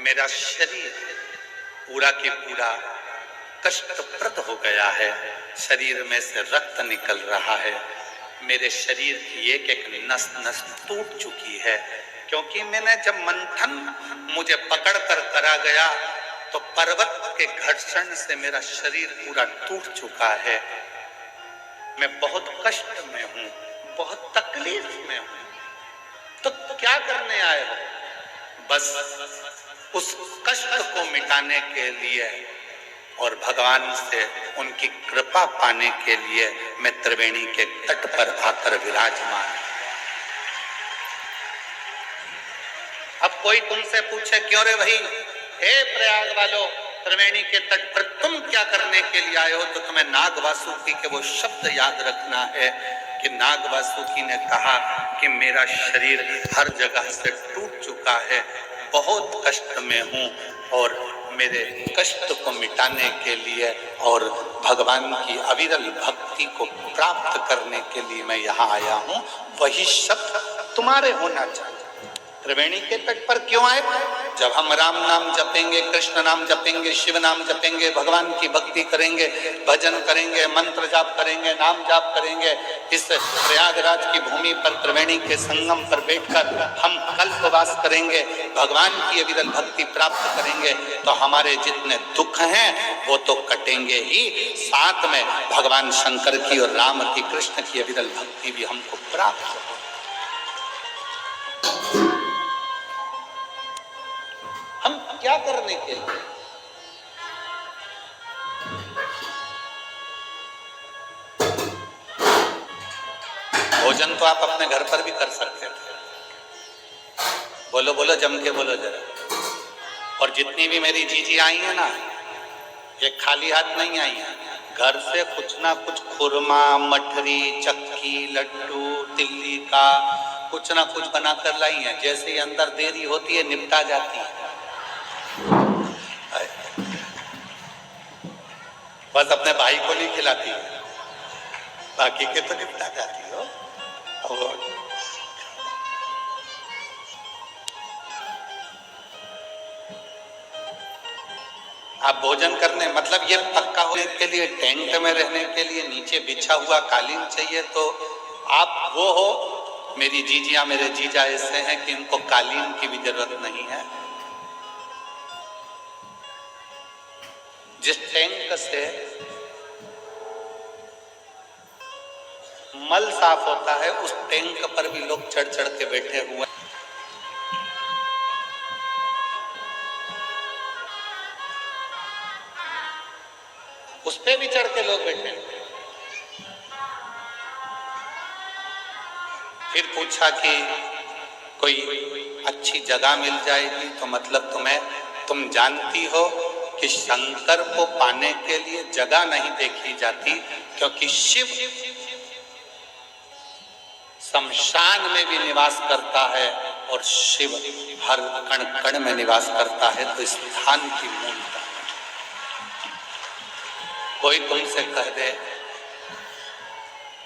मेरा शरीर पूरा के पूरा कष्टप्रद हो गया है। शरीर में से रक्त निकल रहा है। मेरे शरीर की एक एक नस नस टूट चुकी है, क्योंकि मैंने जब मंथन मुझे पकड़ कर करा गया तो पर्वत के घर्षण से मेरा शरीर पूरा टूट चुका है। मैं बहुत कष्ट में हूँ, बहुत तकलीफ में हूँ। तो क्या करने आए हो? बस उस कष्ट को मिटाने के लिए और भगवान से उनकी कृपा पाने के लिए मैं त्रिवेणी के तट पर आकर विराजमान। अब कोई तुमसे पूछे क्यों रे भाई, हे प्रयाग वालों, त्रिवेणी के तट पर तुम क्या करने के लिए आए हो, तो तुम्हें नाग वासुकी के वो शब्द याद रखना है कि नाग वासुकी ने कहा कि मेरा शरीर हर जगह से टूट चुका है, बहुत कष्ट में हूँ और मेरे कष्ट को मिटाने के लिए और भगवान की अविरल भक्ति को प्राप्त करने के लिए मैं यहाँ आया हूँ। वही शब्द तुम्हारे होना चाहिए। त्रिवेणी के तट पर क्यों आए? जब हम राम नाम जपेंगे, कृष्ण नाम जपेंगे, शिव नाम जपेंगे, भगवान की भक्ति करेंगे, भजन करेंगे, मंत्र जाप करेंगे, नाम जाप करेंगे, इस प्रयागराज की भूमि पर त्रिवेणी के संगम पर बैठकर हम कल्पवास करेंगे, भगवान की अविरल भक्ति प्राप्त करेंगे, तो हमारे जितने दुख हैं वो तो कटेंगे ही, साथ में भगवान शंकर की और राम की, कृष्ण की अविरल भक्ति भी हमको प्राप्त हो। हम क्या करने के लिए? भोजन तो आप अपने घर पर भी कर सकते थे। बोलो बोलो, जम के बोलो जरा। और जितनी भी मेरी जीजी आई है ना, ये खाली हाथ नहीं आई है। घर से कुछ ना कुछ खुरमा, मठरी, चक्की, लड्डू, तिल्ली का कुछ ना कुछ बनाकर लाई है। जैसे ही अंदर देरी होती है निपटा जाती है। बस अपने भाई को नहीं खिलाती है, बाकी के तो निपटा जाती हो। आप भोजन करने मतलब ये पक्का होने के लिए, टेंट में रहने के लिए नीचे बिछा हुआ कालीन चाहिए, तो आप वो हो। मेरी जीजियां, मेरे जीजा ऐसे हैं कि इनको कालीन की भी जरूरत नहीं है। जिस टैंक से मल साफ होता है उस टैंक पर भी लोग चढ़ चढ़ के बैठे हुए। उस पे भी चढ़ के लोग बैठे। फिर पूछा कि कोई अच्छी जगह मिल जाएगी, तो मतलब तुम जानती हो कि शंकर को पाने के लिए जगह नहीं देखी जाती, क्योंकि शिव शमशान में भी निवास करता है और शिव हर कण कण में निवास करता है। तो स्थान की मूलता। कोई तुमसे कह दे,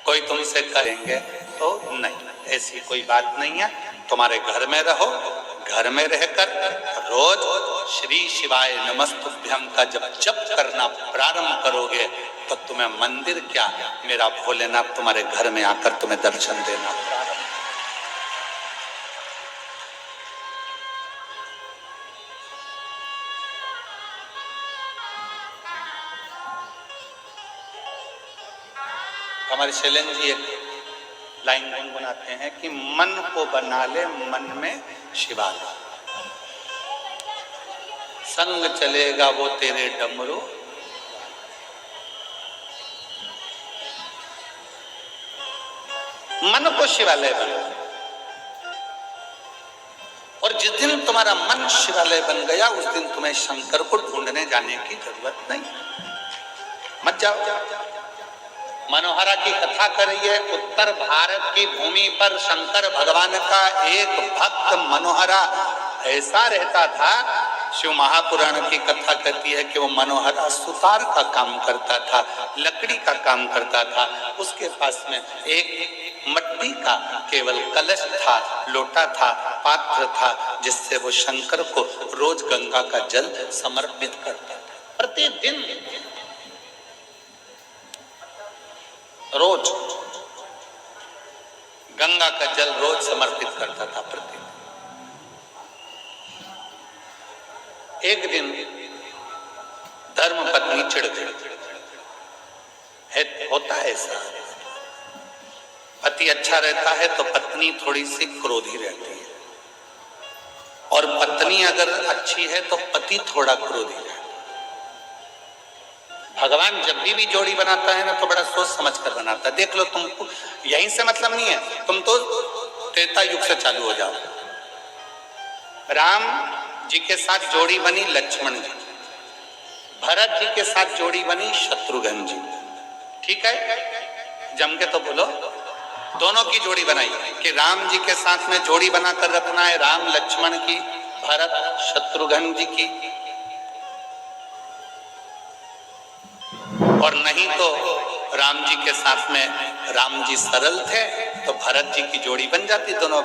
कोई तुमसे कहेंगे तो नहीं, ऐसी कोई बात नहीं है। तुम्हारे घर में रहो, घर में रहकर रोज श्री शिवाय नमस्तुभ्यम का जब जप करना प्रारंभ करोगे तो तुम्हें मंदिर क्या, मेरा भोलेनाथ तुम्हारे घर में आकर तुम्हें दर्शन देना प्रारंभ। हमारे शैलेंद्र जी एक लाइन गुनगुनाते हैं कि मन को बना ले मन में शिवाला, संग चलेगा वो तेरे डमरू, मन को शिवालय बना। और जिस दिन तुम्हारा मन शिवालय बन गया उस दिन तुम्हें शंकर को ढूंढने जाने की जरूरत नहीं। मत जाओ। मनोहरा की कथा करिए। उत्तर भारत की भूमि पर शंकर भगवान का एक भक्त मनोहरा ऐसा रहता था शिव महापुराण की कथा कहती है कि वो मनोहरा सुतार का काम करता था, लकड़ी का काम करता था। उसके पास में एक मिट्टी का केवल कलश था, लोटा था, पात्र था, जिससे वो शंकर को रोज गंगा का जल समर्पित करता था। प्रतिदिन रोज गंगा का जल रोज समर्पित करता था प्रतिदिन। एक दिन धर्म पत्नी चिढ़ गई। होता है ऐसा, पति अच्छा रहता है तो पत्नी थोड़ी सी क्रोधी रहती है, और पत्नी अगर अच्छी है तो पति थोड़ा क्रोधी रहता है। भगवान जब भी जोड़ी बनाता है ना तो बड़ा सोच समझ कर बनाता है। देख लो, तुमको यहीं से मतलब नहीं है, तुम तो त्रेता युग से चालू हो जाओ। राम जी के साथ जोड़ी बनी लक्ष्मण जी, भरत जी के साथ जोड़ी बनी शत्रुघ्न जी। ठीक है, जम के तो बोलो, दोनों की जोड़ी बनाई कि राम जी के साथ में जोड़ी बनाकर रखना है, राम लक्ष्मण की, भरत शत्रुघ्न जी की। और नहीं तो राम जी के साथ में राम जी सरल थे तो भरत जी की जोड़ी बन जाती, दोनों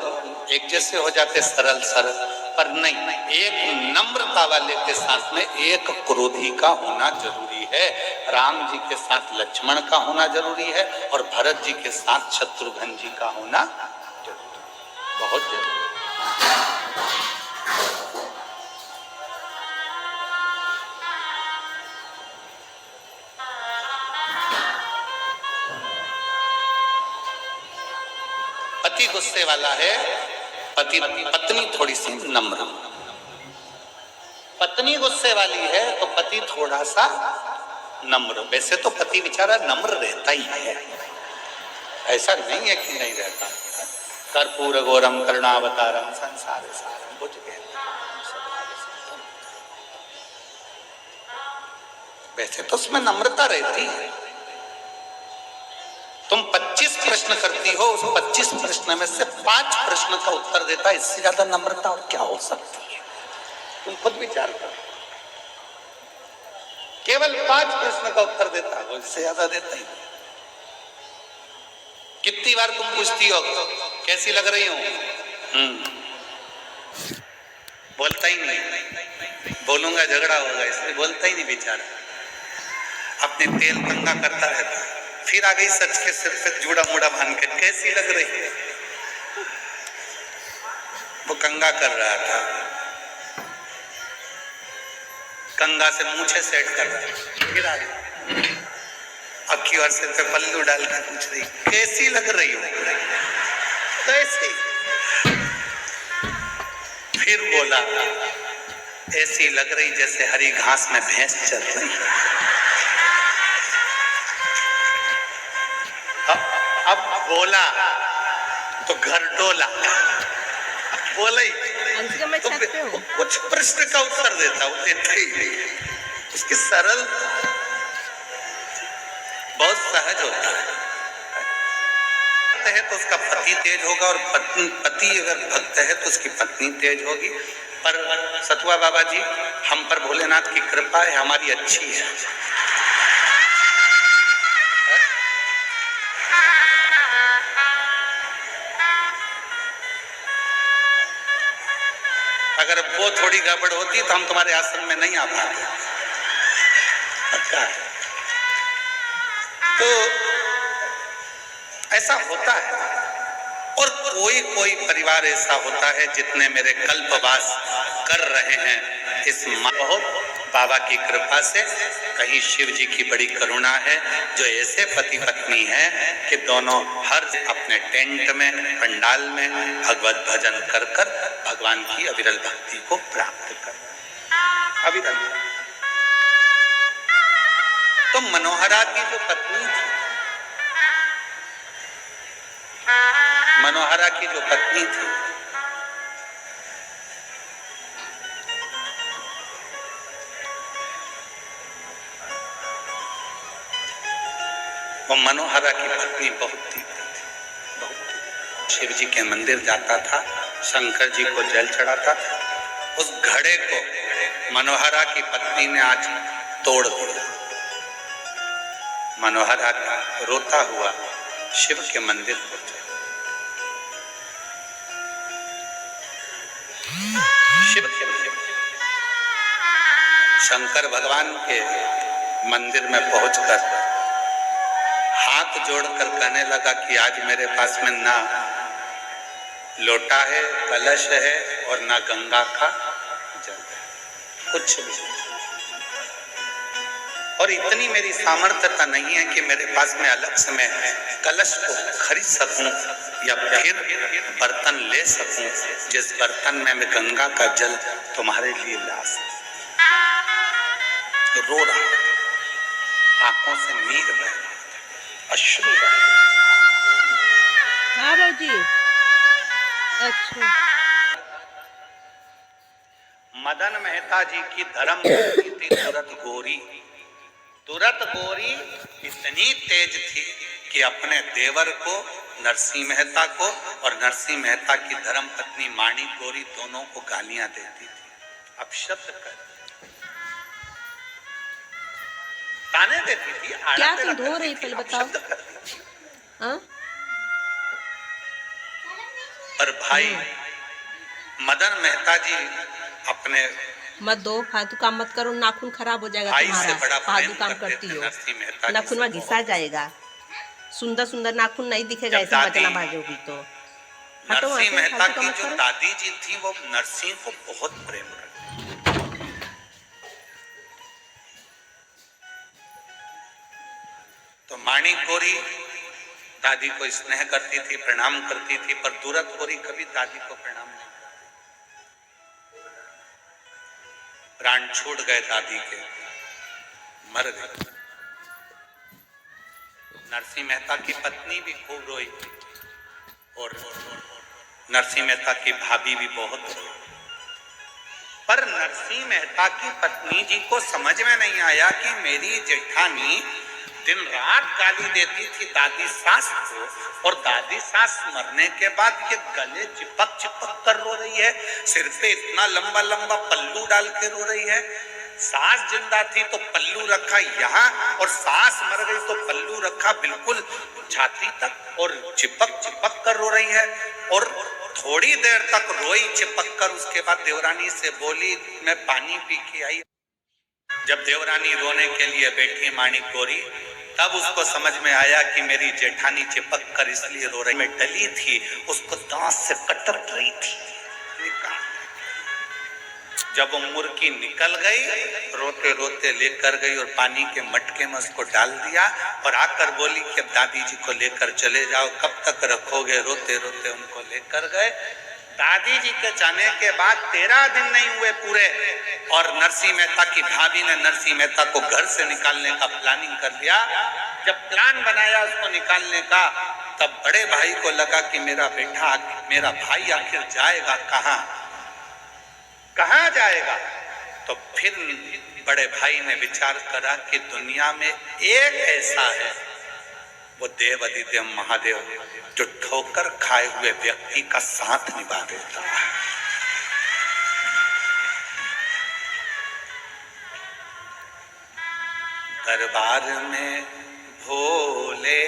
एक जैसे हो जाते, सरल सरल। पर नहीं, एक नम्रता वाले के साथ में एक क्रोधी का होना जरूरी है। राम जी के साथ लक्ष्मण का होना जरूरी है, और भरत जी के साथ शत्रुघ्न जी का होना जरूरी, बहुत जरूरी। पति गुस्से वाला है, पत्नी थोड़ी सी नम्र। पत्नी गुस्से वाली है तो पति थोड़ा सा नम्र। वैसे तो पति बेचारा नम्र रहता ही है, ऐसा नहीं है कि नहीं रहता। कर्पूर गौरम करुणावतारम संसार सारम बुझ गए। वैसे तो उसमें नम्रता रहती है। तुम 25 प्रश्न करती हो, उस 25 प्रश्न में से 5 प्रश्न का उत्तर देता है, इससे ज्यादा नम्रता और क्या हो सकती है? तुम खुद विचार करो। केवल 5 प्रश्न का उत्तर देता है, इससे ज्यादा देता ही। कितनी बार तुम पूछती हो कैसी लग रही हूं? बोलता ही नहीं, बोलूंगा झगड़ा होगा, इसलिए बोलता ही नहीं बेचारा। अपने तेल कंगा करता रहता है। फिर आ गई सच के सिर पे जूड़ा मुड़ा बांध के, कैसी लग रही है? वो कंगा कर रहा था, कंगा से मूछे सेट कर रहा है। फिर आ गई अक्की और सिर पे पल्लू डाल के पूछ रही कैसी लग रही हो? कैसी? फिर बोला ऐसी लग रही जैसे हरी घास में भैंस चल रही है। अब बोला तो घर डोला, बोला ही तो कुछ प्रश्न का उत्तर देता, वो देता ही नहीं। उसकी सरल बहुत सहज होता है तो उसका पति तेज होगा, और पति अगर भक्त है तो उसकी पत्नी तेज होगी। पर सतुआ बाबा जी, हम पर भोलेनाथ की कृपा है, हमारी अच्छी है। अगर वो थोड़ी गड़बड़ होती तो हम तुम्हारे आश्रम में नहीं आ पाते। पक्का है। तो ऐसा होता है। और कोई कोई परिवार ऐसा होता है जितने मेरे कल्पवास कर रहे हैं इस बहुत बाबा की कृपा से। कहीं शिव जी की बड़ी करुणा है, जो ऐसे पति पत्नी है कि दोनों हर अपने टेंट में, पंडाल में भगवत भजन कर कर भगवान की अविरल भक्ति को प्राप्त कर। अविरल। तो मनोहरा की जो पत्नी थी, मनोहरा की जो पत्नी थी, वो मनोहरा की पत्नी बहुत तीव्र थी, बहुत। शिव जी के मंदिर जाता था, शंकर जी को जल चढ़ाता था, उस घड़े को मनोहरा की पत्नी ने आज तोड़ दिया। मनोहरा रोता हुआ शिव के मंदिर पहुंचा। शिव के शंकर भगवान के मंदिर में पहुंचकर हाथ जोड़कर कहने लगा कि आज मेरे पास में ना लोटा है, कलश है और ना गंगा का जल है, कुछ भी। और इतनी मेरी सामर्थ्यता नहीं है कि मेरे पास में अलग से मैं कलश को खरीद सकूं या फिर बर्तन ले सकूं जिस बर्तन में मैं गंगा का जल तुम्हारे लिए ला सकूं। रो रहा, आंखों से नीर बह रहा, अश्रु बह रहा। हाँ बाबूजी। अच्छा। मदन मेहता जी की धर्म पत्नी थी तुरत गोरी इतनी तेज थी कि अपने देवर को नरसिंह मेहता को और नरसिंह मेहता की धर्म पत्नी माणी गोरी दोनों को गालियां देती थी, अपशब्द कर ताने देती थी। क्या तुम रो रही पहले बताओ। हाँ? पर भाई मदन मेहता जी अपने मत दो, फालतू काम मत करो, नाखून खराब हो जाएगा तुम्हारा। फालतू काम करती हो, नाखून में घिसा जाएगा। सुंदर सुंदर नाखून नहीं दिखेगा ऐसे बजना बाजोगी तो। नरसिंह मेहता की जो दादी जी थी वो नरसिंह को बहुत प्रेम करती। तो माणी गोरी दादी को स्नेह करती थी, प्रणाम करती थी, पर तुरत गोरी कभी दादी को प्रणाम नहीं। प्राण छूट गए दादी के, मर गए। नरसिंह मेहता की पत्नी भी खूब रोई और नरसिंह मेहता की भाभी भी बहुत रोई। पर नरसिंह मेहता की पत्नी जी को समझ में नहीं आया कि मेरी जेठानी दिन रात गाली देती थी दादी सास को, और दादी सास मरने के बाद ये गले चिपक चिपक कर रो रही है, सिर पे इतना लंबा लंबा पल्लू डाल के रो रही है। सास जिंदा थी तो पल्लू रखा यहाँ, और सास मर गई तो पल्लू रखा बिल्कुल छाती तक, और चिपक चिपक कर रो रही है। और थोड़ी देर तक रोई चिपक कर, उसके बाद देवरानी से बोली मैं पानी पी के आई। जब देवरानी रोने के लिए बैठी माणी गोरी, तब उसको समझ में आया कि मेरी जेठानी चिपक कर इसलिए रो रही, में डली थी, उसको दांत से कतर रही थी। जब वो मुर्गी निकल गई, रोते रोते लेकर गई और पानी के मटके में उसको डाल दिया और आकर बोली कि अब दादी जी को लेकर चले जाओ, कब तक रखोगे। रोते रोते उनको लेकर गए। दादी जी के जाने के बाद 13 दिन नहीं हुए पूरे, और नरसिंह मेहता की भाभी ने नरसिंह मेहता को घर से निकालने का प्लानिंग कर लिया। जब प्लान बनाया उसको निकालने का, तब बड़े भाई को लगा कि मेरा बेटा, मेरा भाई आखिर जाएगा कहाँ, कहाँ जाएगा। तो फिर बड़े भाई ने विचार करा कि दुनिया में एक ऐसा है, वो देव अधिदेव महादेव, जो ठोकर खाए हुए व्यक्ति का साथ निभा देता है। दरबार में भोले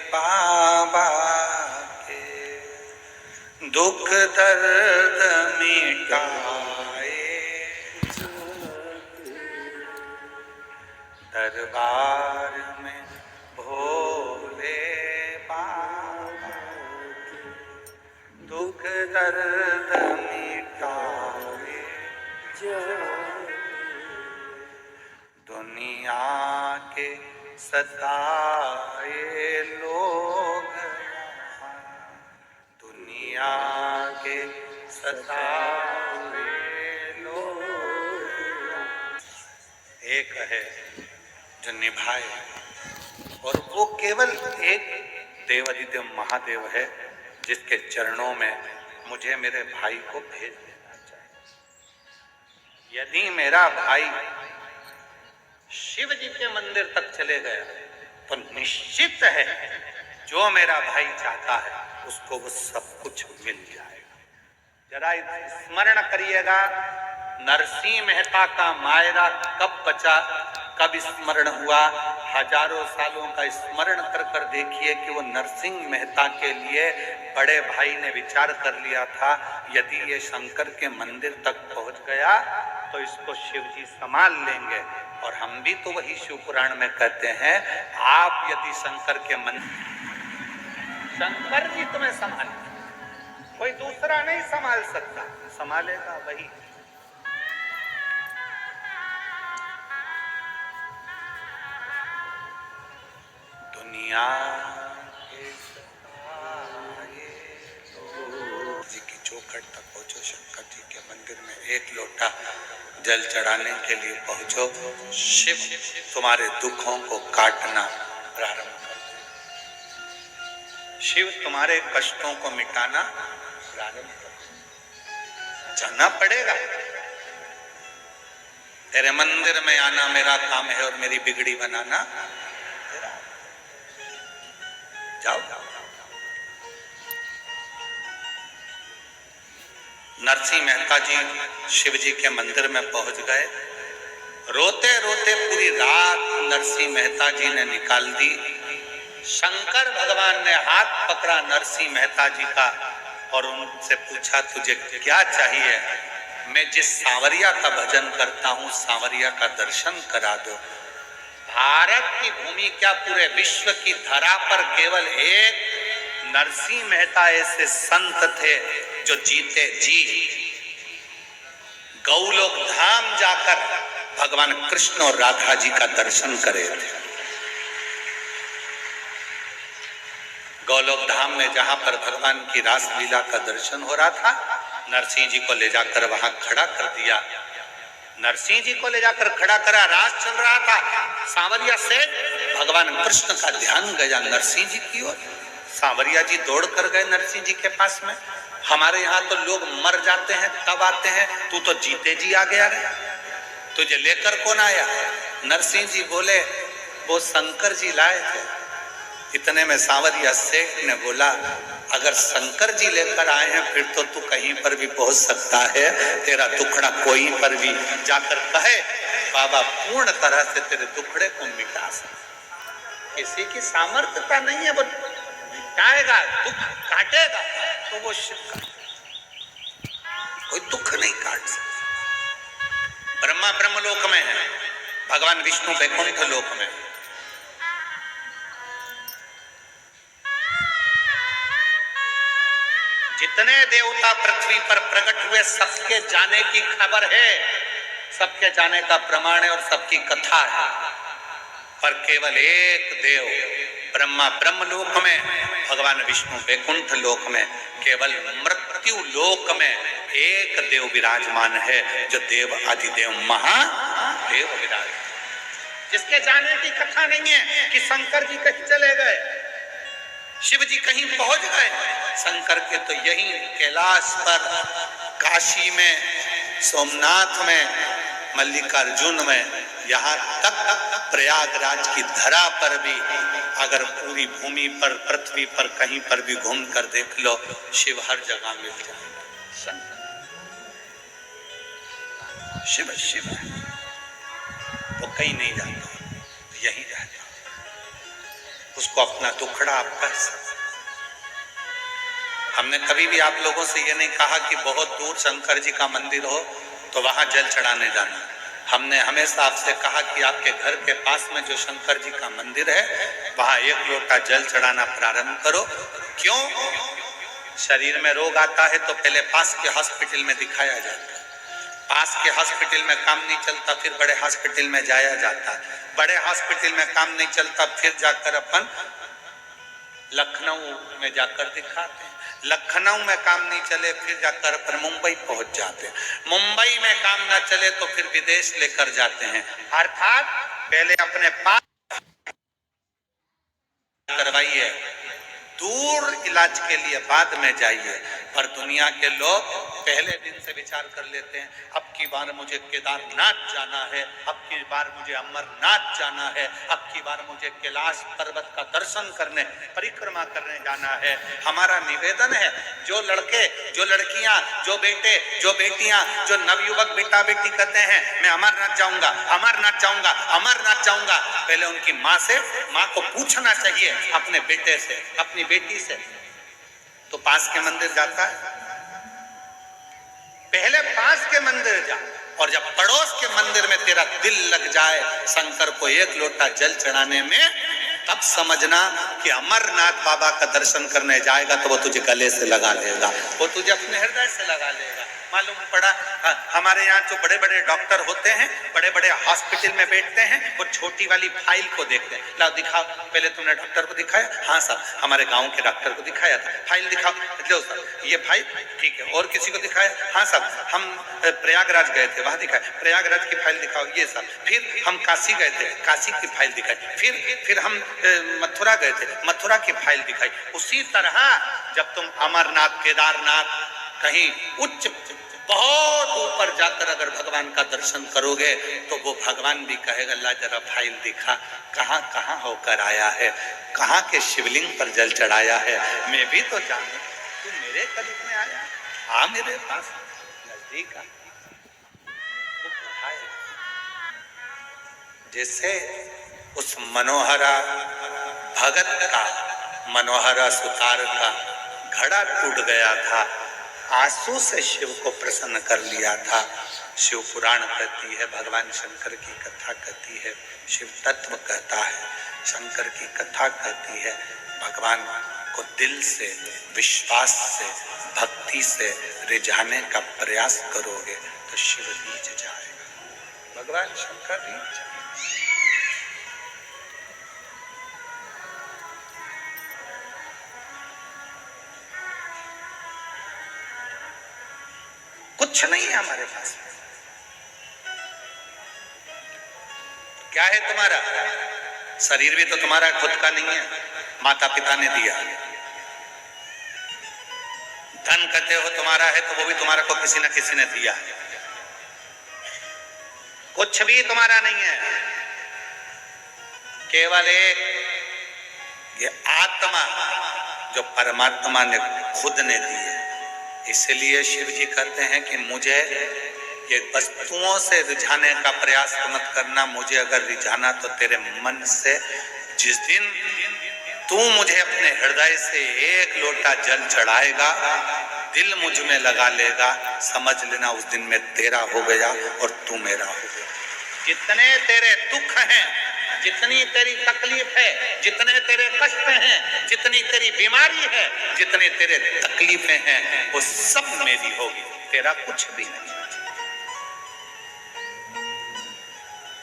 बाबा के दुख दर्द मिटाए, दरबार में भोले बाबा दुख दर्द मिटाए, दुनिया के सताए लोग, दुनिया के सताए लोग, एक है जो निभाए, और वो केवल एक देवाधिदेव महादेव है जिसके चरणों में मुझे मेरे भाई को भेज देना चाहिए। यदि मेरा भाई शिव जी के मंदिर तक चले गया तो निश्चित है जो मेरा भाई चाहता है उसको वो सब कुछ मिल जाएगा। जरा स्मरण करिएगा, नरसिंह मेहता का मायरा कब बचा, कब स्मरण हुआ। हजारों सालों का स्मरण कर कर देखिए कि वो नरसिंह मेहता के लिए बड़े भाई ने विचार कर लिया था, यदि ये शंकर के मंदिर तक पहुंच गया तो इसको शिव जी संभाल लेंगे। और हम भी तो वही शिव पुराण में कहते हैं, आप यदि शंकर के मंदिर, शंकर जी तुम्हें संभाल, कोई दूसरा नहीं संभाल सकता, संभालेगा वही। दुनिया के जी की चौखट तक पहुंचो, शंकर जी के मंदिर में एक लोटा जल चढ़ाने के लिए पहुंचो, शिव तुम्हारे दुखों को काटना प्रारंभ कर दे, शिव तुम्हारे कष्टों को मिटाना प्रारंभ कर दे। जाना पड़ेगा, तेरे मंदिर में आना मेरा काम है और मेरी बिगड़ी बनाना तेरा। जाओ जाओ। नरसिंह मेहता जी शिव जी के मंदिर में पहुंच गए। रोते रोते पूरी रात नरसिंह मेहता जी ने निकाल दी। शंकर भगवान ने हाथ पकड़ा नरसिंह मेहता जी का और उनसे पूछा, तुझे क्या चाहिए? मैं जिस सांवरिया का भजन करता हूँ, सांवरिया का दर्शन करा दो। भारत की भूमि क्या, पूरे विश्व की धरा पर केवल एक नरसिंह मेहता ऐसे संत थे जो जीते जी गौलोक धाम जाकर भगवान कृष्ण और राधा जी का दर्शन करे थे। गौलोक धाम में जहां पर भगवान की रास लीला का दर्शन हो रहा था, नरसिंह जी को ले जाकर वहां खड़ा कर दिया। नरसिंह जी को ले जाकर खड़ा करा, रास चल रहा था। सांवरिया से भगवान कृष्ण का ध्यान गया नरसिंह जी की ओर। सांवरिया जी दौड़ कर गए नरसिंह जी के पास में। हमारे यहाँ तो लोग मर जाते हैं तब आते हैं, तू तो जीते जी आ गया है, तुझे लेकर कौन आया? नरसिंह जी बोले, वो शंकर जी लाए थे। इतने में सांवरिया सेठ ने बोला, अगर शंकर जी लेकर आए हैं फिर तो तू कहीं पर भी पहुंच सकता है, तेरा दुखड़ा कोई पर भी जाकर कहे, बाबा पूर्ण तरह से तेरे दुखड़े को मिटा सकता। किसी की सामर्थ्यता नहीं है, वो मिटाएगा, दुख काटेगा तो वो शिव का, कोई दुख नहीं काट सकता। ब्रह्मा ब्रह्मलोक में है, भगवान विष्णु वैकुंठ लोक में। जितने देवता पृथ्वी पर प्रकट हुए सबके जाने की खबर है, सबके जाने का प्रमाण है और सबकी कथा है। पर केवल एक देव ब्रह्मा ब्रह्मलोक में, भगवान विष्णु वैकुंठ लोक में, केवल मृत्यु लोक में एक देव विराजमान है, जो देव आदिदेव महादेव विराजमान, जिसके जाने की कथा नहीं है कि शंकर जी कहीं चले गए, शिव जी कहीं पहुंच गए। शंकर के तो यही कैलाश पर, काशी में, सोमनाथ में, मल्लिकार्जुन में, यहाँ तक प्रयागराज की धरा पर भी अगर पूरी भूमि पर, पृथ्वी पर कहीं पर भी घूम कर देख लो, शिव हर जगह मिल जाएगा। शिव शिव वो कहीं नहीं जाता, यही रहता, उसको अपना दुखड़ा आप कह सकते। हमने कभी भी आप लोगों से ये नहीं कहा कि बहुत दूर शंकर जी का मंदिर हो तो वहां जल चढ़ाने जाना। हमने हमेशा आपसे कहा कि आपके घर के पास में जो शंकर जी का मंदिर है, वहां एक लोटा जल चढ़ाना प्रारंभ करो। क्यों? शरीर में रोग आता है तो पहले पास के हॉस्पिटल में दिखाया जाता है, पास के हॉस्पिटल में काम नहीं चलता फिर बड़े हॉस्पिटल में जाया जाता है, बड़े हॉस्पिटल में काम नहीं चलता फिर जाकर अपन लखनऊ में जाकर दिखाते हैं, लखनऊ में काम नहीं चले फिर जाकर अपन मुंबई पहुंच जाते हैं, मुंबई में काम ना चले तो फिर विदेश लेकर जाते हैं। अर्थात पहले अपने पास करवाइए, दूर इलाज के लिए बाद में जाइए। पर दुनिया के लोग पहले दिन से विचार कर लेते हैं, अब की बार मुझे केदारनाथ जाना है, अब की बार मुझे अमरनाथ जाना है, अब की बार मुझे कैलाश पर्वत का दर्शन करने, परिक्रमा करने जाना है। हमारा निवेदन है, जो लड़के जो लड़कियां, जो बेटे, जो बेटियां, जो नवयुवक बेटा बेटी कहते हैं मैं अमरनाथ जाऊंगा, अमरनाथ जाऊंगा, अमरनाथ जाऊंगा, पहले उनकी माँ को पूछना चाहिए अपने बेटे से, अपनी बेटी से, तो पास के मंदिर जाता है? पहले पास के मंदिर जा, और जब पड़ोस के मंदिर में तेरा दिल लग जाए शंकर को एक लोटा जल चढ़ाने में, तब समझना कि अमरनाथ बाबा का दर्शन करने जाएगा तो वो तुझे गले से लगा लेगा, वो तुझे अपने हृदय से लगा लेगा। मालूम पड़ा हमारे यहाँ जो बड़े बड़े डॉक्टर होते हैं, बड़े बड़े हॉस्पिटल में बैठते हैं, वो छोटी वाली फाइल को देखते हैं। लाओ दिखाओ, पहले तुमने डॉक्टर को दिखाया? हाँ साहब, हमारे गांव के डॉक्टर को दिखाया था। फाइल दिखाओ, लो साहब ये फाइल, ठीक है। और किसी को दिखाया? हाँ साहब हम प्रयागराज गए थे, वहां दिखाया, प्रयागराज की फाइल दिखाओ, ये साहब। फिर हम काशी गए थे, काशी की फाइल दिखाई। फिर हम मथुरा गए थे, मथुरा की फाइल दिखाई। उसी तरह जब तुम अमरनाथ, केदारनाथ, कहीं उच्च बहुत ऊपर जाकर अगर भगवान का दर्शन करोगे तो वो भगवान भी कहेगा ला जरा फाइल दिखा, कहाँ कहाँ होकर आया है, कहाँ के शिवलिंग पर जल चढ़ाया है, मैं भी तो जानू, तू मेरे करीब में आया, आ मेरे पास नजदीक आ। वो बुझाए जैसे उस मनोहरा भगत का, मनोहरा सुतार का घड़ा टूट गया था, आंसू से शिव को प्रसन्न कर लिया था। शिव पुराण कहती है, भगवान शंकर की कथा कहती है, शिव तत्व कहता है, शंकर की कथा कहती है। भगवान को दिल से, विश्वास से, भक्ति से रिझाने का प्रयास करोगे तो शिव रीझ जाएगा, भगवान शंकर रीझ जाएगा। कुछ नहीं है हमारे पास। क्या है तुम्हारा? शरीर भी तो तुम्हारा खुद का नहीं है, माता पिता ने दिया। धन कहते हो तुम्हारा है तो वो भी तुम्हारा को किसी न किसी ने दिया। कुछ भी तुम्हारा नहीं है, केवल एक ये आत्मा जो परमात्मा ने खुद ने दी है। इसलिए शिव जी कहते हैं कि मुझे ये वस्तुओं से रिझाने का प्रयास मत करना, मुझे अगर रिझाना तो तेरे मन से। जिस दिन तू मुझे अपने हृदय से एक लोटा जल चढ़ाएगा, दिल मुझ में लगा लेगा, समझ लेना उस दिन में तेरा हो गया और तू मेरा हो गया। जितने तेरे दुख हैं, जितनी तेरी तकलीफ है, जितने तेरे कष्ट हैं, जितनी तेरी बीमारी है, जितने तेरे तकलीफें हैं, वो सब मेरी होगी, तेरा कुछ भी नहीं।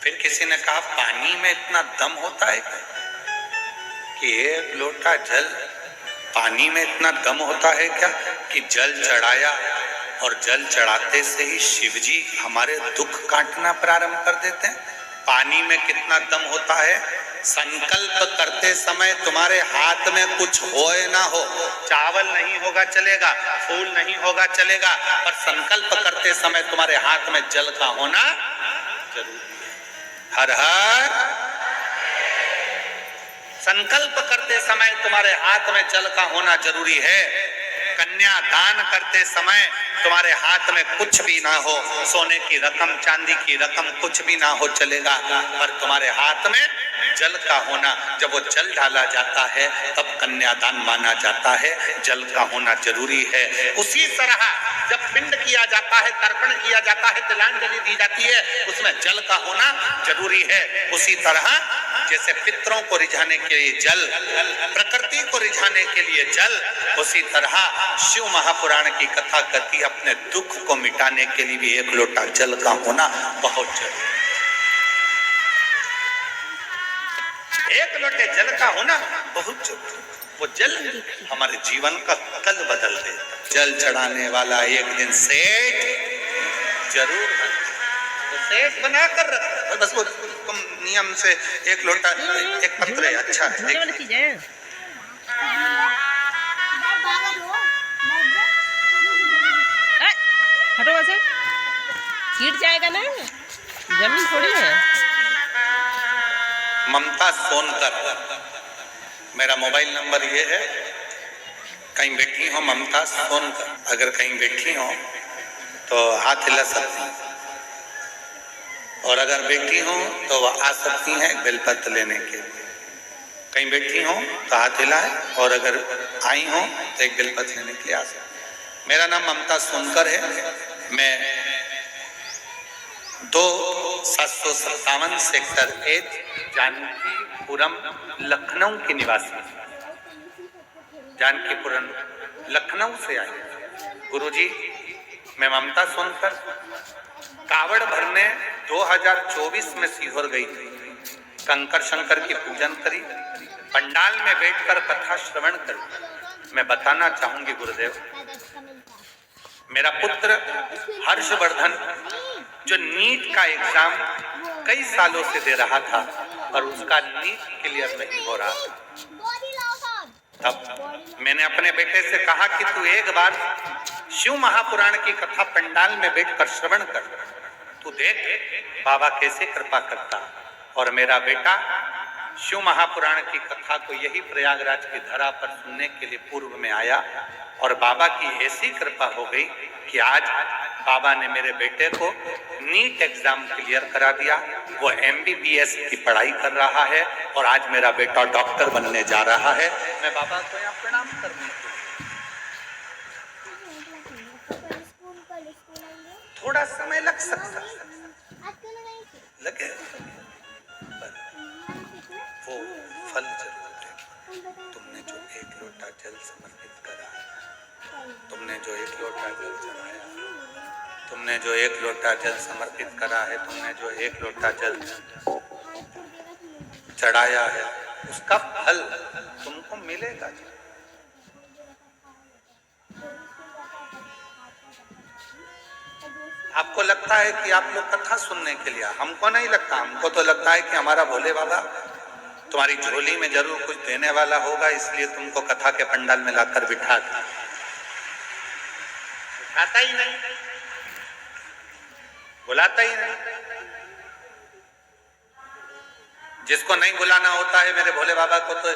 फिर किसी ने कहा पानी में इतना दम होता है कि एक लोटा जल, पानी में इतना दम होता है क्या कि जल चढ़ाया और जल चढ़ाते से ही शिव जी हमारे दुख काटना प्रारंभ कर देते हैं। पानी में कितना दम होता है, संकल्प करते समय तुम्हारे हाथ में कुछ हो ना हो, चावल नहीं होगा चलेगा, फूल नहीं होगा चलेगा, पर संकल्प करते समय तुम्हारे हाथ में जल का होना जरूरी है। हर हर संकल्प करते समय तुम्हारे हाथ में जल का होना जरूरी है। कन्या दान करते समय तुम्हारे हाथ में कुछ भी ना हो, सोने की रकम, चांदी की रकम कुछ भी ना हो चलेगा, पर तुम्हारे हाथ में जल का होना, जब वो जल डाला जाता है तब कन्यादान माना जाता है, जल का होना जरूरी है। उसी तरह जब पिंड किया जाता है, तर्पण किया जाता है, तिलांजलि दी जाती है, उसमें जल का होना जरूरी है। उसी तरह जैसे पितरों को रिझाने के लिए जल, प्रकृति को रिझाने के लिए जल, उसी तरह शिव महापुराण की कथा कहती है अपने दुख को मिटाने के लिए भी एक लोटा जल का होना बहुत जरूरी है। एक लोटे जल का होना बहुत जरूरी। वो जल हमारे जीवन का कल बदल दे। जल चढ़ाने वाला एक दिन सेठ जरूर बने, तो सेठ बना कर रख, बस वो तुम नियम से एक लोटा, एक पत्र है, अच्छा है। हटो वैसे, गिर जाएगा ना, जमीन थोड़ी है। ममता सोनकर, मेरा मोबाइल नंबर ये है कहीं बैठी हो ममता सोनकर, अगर कहीं बैठी हो तो हाथ हिला सकती हैं, और अगर बैठी हो तो वह आ सकती हैं बेलपत्र लेने के लिए। कहीं बैठी हो तो हाथ हिलाए, और अगर आई हो तो एक बेलपत्र लेने के लिए आ सकती। मेरा नाम ममता सोनकर है। मैं 2757 सेक्टर 8 जानकीपुरम लखनऊ की निवासी, जानकीपुरम लखनऊ से आई। गुरुजी, मैं ममता सोनकर कावड़ भरने 2024 में सीहोर गई थी। कंकर शंकर की पूजन करी, पंडाल में बैठकर कथा श्रवण करी। मैं बताना चाहूंगी गुरुदेव, मेरा पुत्र हर्षवर्धन जो नीट का एग्जाम कई सालों से दे रहा था और उसका नीट क्लियर नहीं हो रहा, तब मैंने अपने बेटे से कहा कि तू एक बार शिव महापुराण की कथा पंडाल में बैठकर श्रवण कर, तू देख बाबा कैसे कृपा करता। और मेरा बेटा शिव महापुराण की कथा को यही प्रयागराज की धरा पर सुनने के लिए पूर्व में आया, और बाबा की ऐसी कृपा हो गई कि आज बाबा ने मेरे बेटे को नीट एग्जाम क्लियर करा दिया। वो MBBS की पढ़ाई कर रहा है और आज मेरा बेटा डॉक्टर बनने जा रहा है। मैं बाबा को यहाँ प्रणाम करने के थोड़ा समय लग सकता लगे, वो फल जरूर देगा। तुमने जो एक लोटा जल समर्पित करा, तुमने जो एक लोटा जल चढ़ाया, तुमने जो एक लोटा जल समर्पित करा है, तुमने जो एक लोटा जल चढ़ाया है, उसका फल तुमको मिलेगा। आपको लगता है कि आप लोग कथा सुनने के लिए, हमको नहीं लगता। हमको तो लगता है कि हमारा भोले बाबा तुम्हारी झोली में जरूर कुछ देने वाला होगा, इसलिए तुमको कथा के पंडाल में लाकर बिठा दिया। आता ही नहीं, बुलाता ही नहीं। जिसको नहीं बुलाना होता है मेरे भोले बाबा को, तो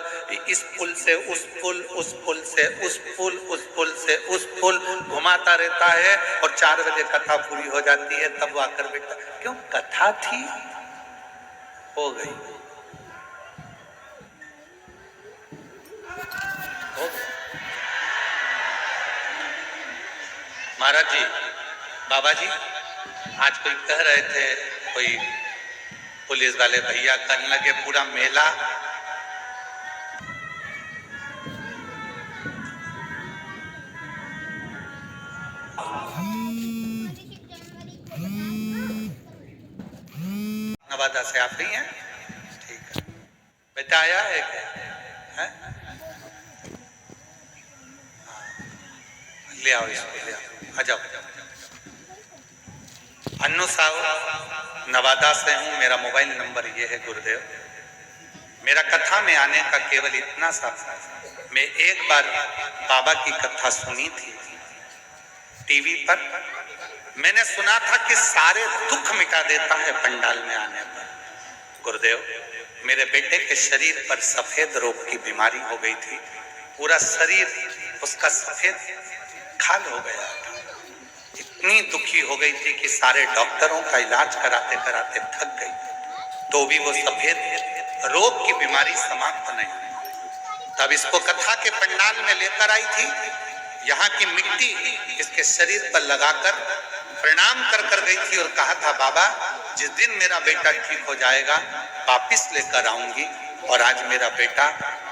इस पुल से उस पुल, उस पुल से उस पुल, उस पुल से उस पुल घुमाता रहता है, और 4 बजे कथा पूरी हो जाती है, तब वो आकर बैठता। क्यों? कथा थी, हो गई, हो गई। महाराज जी, बाबा जी, आज कोई कह रहे थे, कोई पुलिस वाले भैया करने लगे पूरा मेला नवादा से आप रही हैं? ठीक है, बेटा आया है क्या? है? ले आओ इसको, ले आओ, आ जाओ। अन्नू साहब नवादा से हूँ, मेरा मोबाइल नंबर ये है गुरुदेव। मेरा कथा में आने का केवल इतना सा, मैं एक बार बाबा की कथा सुनी थी टीवी पर। मैंने सुना था कि सारे दुख मिटा देता है पंडाल में आने पर। गुरुदेव, मेरे बेटे के शरीर पर सफेद रोग की बीमारी हो गई थी, पूरा शरीर उसका सफेद खाल हो गया था। इतनी दुखी हो गई थी कि सारे डॉक्टरों का इलाज कराते कराते थक गई, तो भी वो सफेद रोग की बीमारी समाप्त नहीं हुई। तब इसको कथा के पंडाल में लेकर आई थी, यहाँ की मिट्टी इसके शरीर पर लगाकर प्रणाम कर गई थी, और कहा था बाबा जिस दिन मेरा बेटा ठीक हो जाएगा वापिस लेकर आऊंगी। और आज मेरा बेटा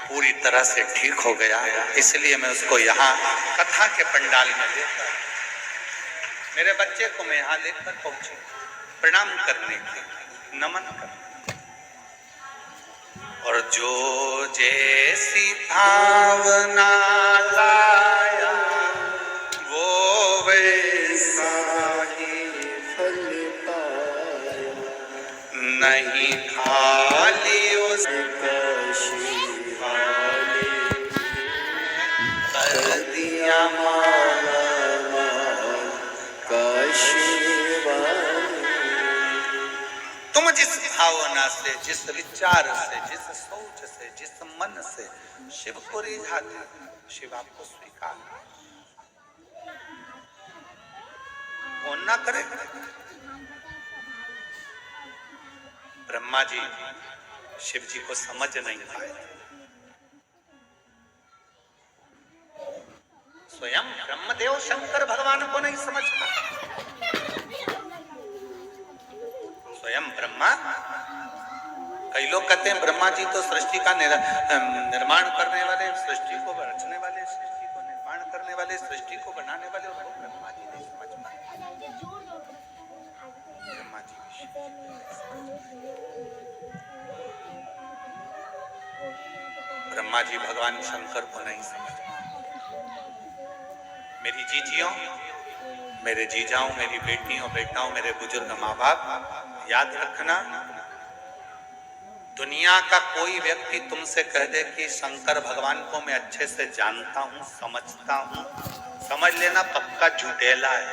पूरी तरह से ठीक हो गया, इसलिए मैं उसको यहाँ कथा के पंडाल में लेकर, मेरे बच्चे को मैं यहाँ लेकर पहुंची प्रणाम करने के, नमन करने। और जो जैसी भावना लाया वो वैसा ही फल पाया, नहीं खाली उसका शिवाले कर दिया माला तुम जिस भावना से, जिस विचार से, जिस सोच से, जिस मन से शिव को रिझाते, शिव आपको स्वीकार कौन ना करे। ब्रह्मा जी शिव जी को समझ नहीं पाए, स्वयं ब्रह्मदेव शंकर भगवान को नहीं समझ पाए। स्वयं ब्रह्मा, कई लोग कहते हैं ब्रह्मा जी तो सृष्टि का निर्माण करने वाले, सृष्टि को रचने वाले, सृष्टि को निर्माण करने वाले, सृष्टि को बनाने वाले, और ब्रह्मा जी नहीं समझ पाए। ब्रह्मा जी ब्रह्मा जी भगवान शंकर को नहीं समझ पाए। मेरी जीजियों, मेरे जीजाओं, मेरी बेटियों बेटाओं, मेरे बुजुर्ग माँ बाप, याद रखना, दुनिया का कोई व्यक्ति तुमसे कह दे कि शंकर भगवान को मैं अच्छे से जानता हूं, समझता हूं, समझ लेना पक्का झूठेला है,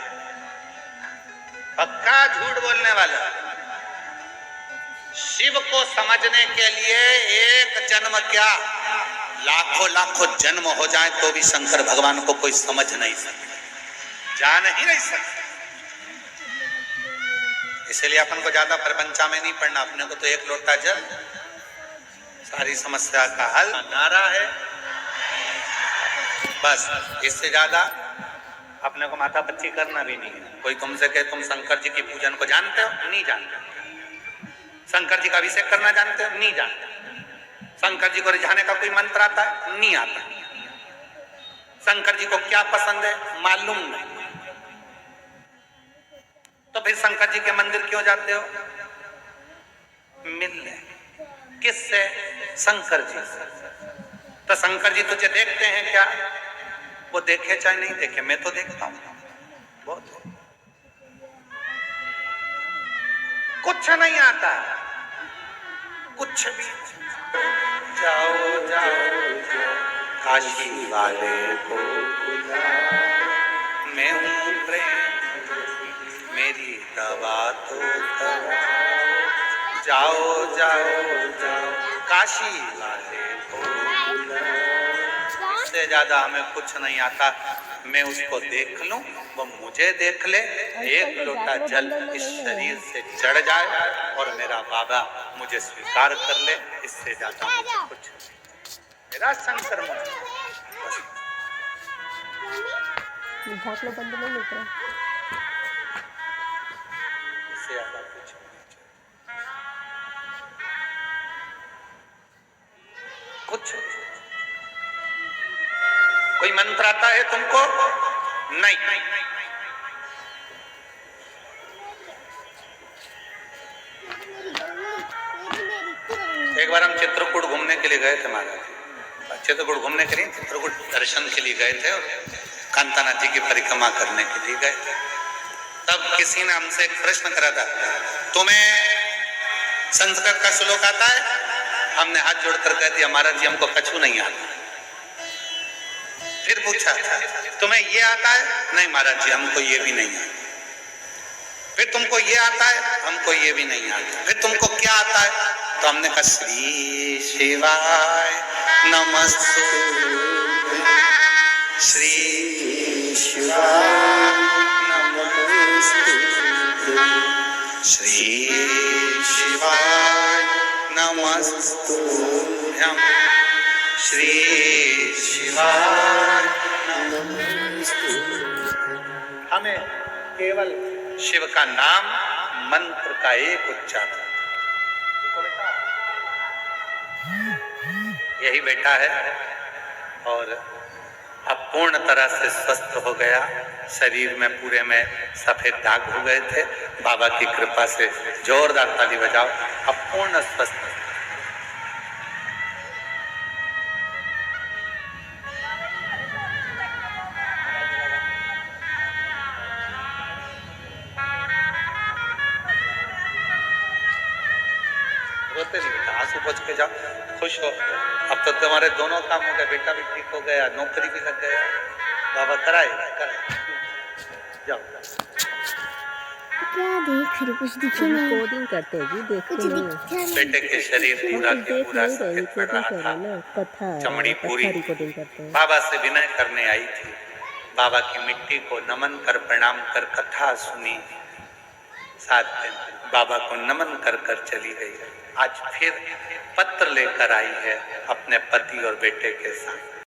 पक्का झूठ बोलने वाला। शिव को समझने के लिए एक जन्म क्या, लाखों लाखों जन्म हो जाए तो भी शंकर भगवान को कोई समझ नहीं सकता, जान ही नहीं सकता। इसलिए अपन को ज्यादा प्रपंचा में नहीं पड़ना, अपने को तो एक लोटा जल सारी समस्या का हल नारा है, बस। इससे ज्यादा अपने को माथा पच्ची करना भी नहीं है। कोई तुमसे कहे तुम शंकर जी की पूजन को जानते हो, नहीं जानते। शंकर जी का अभिषेक करना जानते हो, नहीं जानते। शंकर जी को रिझाने का कोई मंत्र आता है, नहीं आता। शंकर जी को क्या पसंद है, मालूम नहीं। तो फिर शंकर जी के मंदिर क्यों जाते हो, मिलने किससे, शंकर जी से। तो शंकर जी तुझे देखते हैं क्या, वो देखे चाहे नहीं देखे, मैं तो देखता हूं बहुत। कुछ नहीं आता, कुछ भी। जाओ जाओ काशी वाले को बुलाओ, मैं हूं प्रेम मेरी दवा तो कराओ। जाओ जाओ जाओ काशी वाले को बुलाओ। इससे ज्यादा हमें कुछ नहीं आता। मैं उसको देख लूं, वो मुझे देख ले, एक लोटा जल इस शरीर से चढ़ जाए और मेरा बाबा मुझे स्वीकार कर ले, इससे ज्यादा मुझे कुछ नहीं। मेरा शंकर बंद नहीं मिल रहा, इससे ज्यादा कुछ नहीं, कुछ। कोई मंत्र आता है तुमको, नहीं। एक बार हम चित्रकूट घूमने के लिए गए थे महाराज, चित्रकूट घूमने के लिए, चित्रकूट दर्शन के लिए गए थे और कांतानाथ जी की परिक्रमा करने के लिए गए थे। तब किसी ने हमसे एक प्रश्न करा था, तुम्हें संस्कृत का श्लोक आता है? हमने हाथ जोड़कर कह दिया महाराज जी हमको कछु नहीं आता। फिर पूछा तुम्हें ये आता है? नहीं महाराज जी हमको ये भी नहीं आता। फिर तुमको ये आता है? हमको ये भी नहीं आता। फिर तुमको क्या आता है? तो हमने कहा श्री शिवाय नमस्तुभ्यं, श्री शिवाय नमस्तुभ्यं, श्री शिवाय नमस्तुभ्यं, श्री शिवाय नमस्तुभ्यं। हमें केवल शिव का नाम, मंत्र का एक उच्चारण, यही बेटा है और अब पूर्ण तरह से स्वस्थ हो गया। शरीर में पूरे में सफेद दाग हो गए थे, बाबा की कृपा से जोरदार ताली बजाओ, अब पूर्ण स्वस्थ। रोते नहीं बेटा, आंसू पोंछ के जाओ, खुश हो। अब तो तुम्हारे दोनों काम हो गए, बेटा भी ठीक हो गया, नौकरी भी लग गया, बाबा कराए। जाओ क्या देख रही? कुछ दिखी नहीं। कोडिंग करते हैं जी, देखते कुछ नहीं। दिखा नहीं। बेटे के शरीर पूरा के देख पूरा नहीं रही, सफेद पड़ कोडिंग रहा कर था, रहे ना, कथा चमड़ी पूरी कथा थी। रिकॉर्डिंग करते हैं। बाबा से विनय करने आई थी, बाबा की मिट्टी को नमन कर प्रणाम कर कथा सुनी, साथ में बाबा को नमन कर कर चली गई। आज फिर पत्र लेकर आई है अपने पति और बेटे के साथ।